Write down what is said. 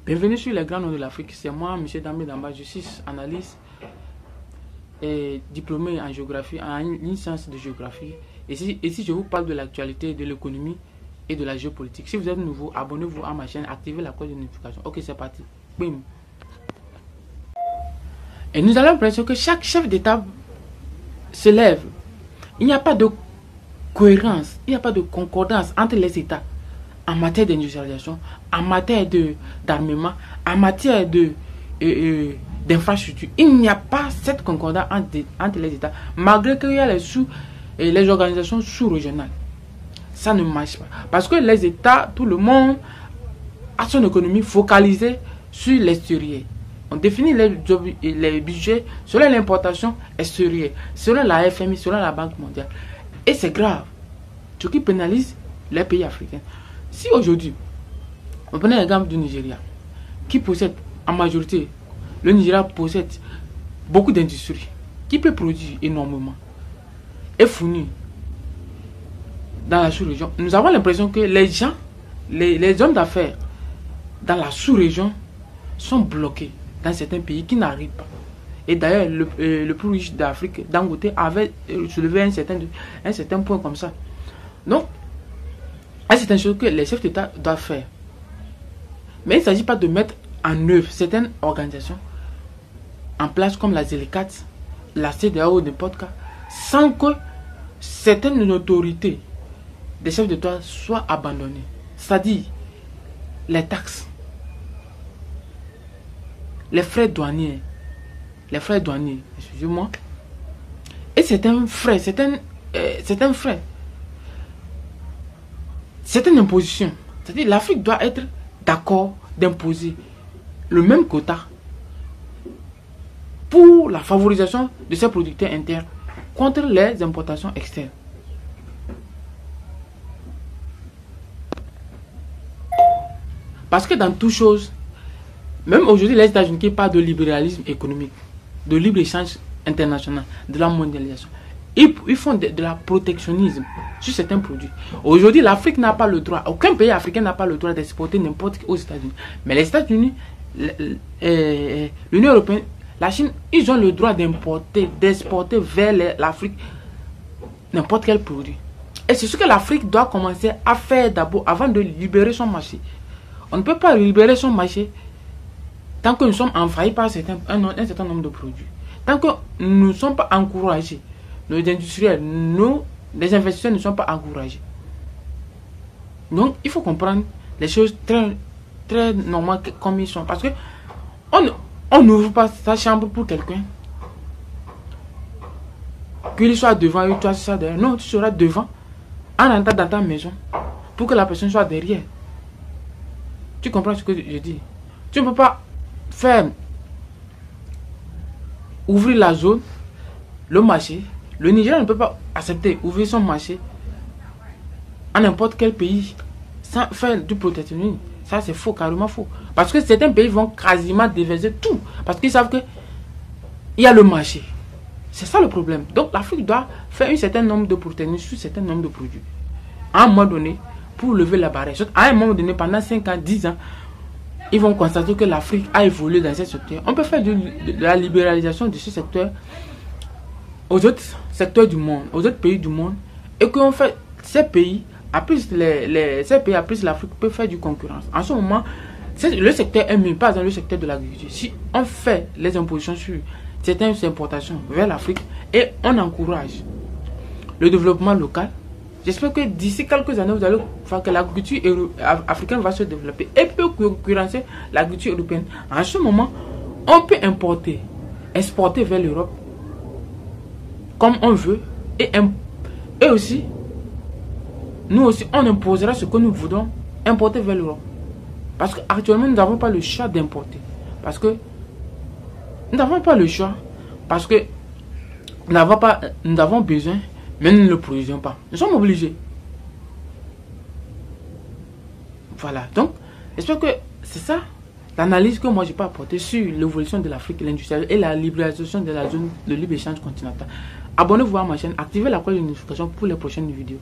Bienvenue sur les grands noms de l'Afrique. C'est moi, M. Dambé Damba. Je suis analyste et diplômé en géographie, en licence de géographie. Et si je vous parle de l'actualité, de l'économie et de la géopolitique. Si vous êtes nouveau, abonnez-vous à ma chaîne, activez la cloche de notification. Ok, c'est parti. Bim. Et nous avons l'impression que chaque chef d'État se lève. Il n'y a pas de cohérence, il n'y a pas de concordance entre les États en matière d'industrialisation, en matière d'armement, en matière d'infrastructure. Il n'y a pas cette concordance entre les États, malgré qu'il y a les organisations sous-régionales. Ça ne marche pas. Parce que les États, tout le monde a son économie focalisée sur l'extérieur. On définit les budgets selon l'importation extérieure, selon la FMI, selon la Banque mondiale. Et c'est grave. Ce qui pénalise les pays africains. Si aujourd'hui, on prenait l'exemple du Nigeria, qui possède en majorité, le Nigeria possède beaucoup d'industries, qui peut produire énormément et fournir dans la sous-région. Nous avons l'impression que les gens, les hommes d'affaires dans la sous-région sont bloqués dans certains pays qui n'arrivent pas. Et d'ailleurs, le plus riche d'Afrique, Dangote, avait soulevé un certain point comme ça. Donc, c'est une chose que les chefs d'État doivent faire. Mais il ne s'agit pas de mettre en œuvre certaines organisations en place comme la ZLECAT, la CEDEAO ou n'importe quoi, sans que certaines autorités des chefs d'État soient abandonnées. C'est-à-dire les taxes, les frais douaniers, excusez-moi, et certaines impositions. C'est-à-dire l'Afrique doit être d'accord d'imposer le même quota pour la favorisation de ses producteurs internes contre les importations externes. Parce que dans toute chose, même aujourd'hui les États-Unis qui parlent de libéralisme économique, de libre-échange international, de la mondialisation, ils font de la protectionnisme sur certains produits. Aujourd'hui, l'Afrique n'a pas le droit, aucun pays africain n'a pas le droit d'exporter n'importe qui aux États-Unis. Mais les États-Unis, l'Union européenne, la Chine, ils ont le droit d'exporter vers l'Afrique n'importe quel produit. Et c'est ce que l'Afrique doit commencer à faire d'abord avant de libérer son marché. On ne peut pas libérer son marché tant que nous sommes envahis par un certain nombre de produits. Tant que nous ne sommes pas encouragés, nos industriels, les investisseurs ne sont pas encouragés. Donc, il faut comprendre les choses très normales comme ils sont. Parce que on n'ouvre pas sa chambre pour quelqu'un. Qu'il soit devant et toi, tu sois derrière. Non, tu seras devant en entrant dans ta maison pour que la personne soit derrière. Tu comprends ce que je dis? Tu ne peux pas faire ouvrir la zone, le marché. Le Nigeria ne peut pas accepter ouvrir son marché à n'importe quel pays sans faire du protectionnisme. Ça, c'est faux, carrément faux. Parce que certains pays vont quasiment déverser tout. Parce qu'ils savent qu'il y a le marché. C'est ça le problème. Donc, l'Afrique doit faire un certain nombre de protectionnisme sur un certain nombre de produits. À un moment donné, pour lever la barrière. À un moment donné, pendant 5 ans, 10 ans, ils vont constater que l'Afrique a évolué dans ce secteur. On peut faire de la libéralisation de ce secteur aux autres secteurs du monde, aux autres pays du monde, et qu'on fait ces pays, ces pays après l'Afrique peut faire du concurrence. En ce moment, le secteur est mieux, pas dans le secteur de l'agriculture. Si on fait les impositions sur certaines importations vers l'Afrique et on encourage le développement local, j'espère que d'ici quelques années, vous allez voir que l'agriculture africaine va se développer et peut concurrencer l'agriculture européenne. En ce moment, on peut exporter vers l'Europe comme on veut et aussi, nous aussi, on imposera ce que nous voudrons importer vers l'Europe. Parce qu'actuellement, nous n'avons pas le choix d'importer. Parce que nous n'avons pas le choix. Parce que nous avons besoin, mais nous ne le produisons pas. Nous sommes obligés. Voilà. Donc, j'espère que c'est ça l'analyse que moi je peux apporter sur l'évolution de l'Afrique, l'industrialisation et la libéralisation de la zone de libre-échange continental. Abonnez-vous à ma chaîne, activez la cloche de notification pour les prochaines vidéos.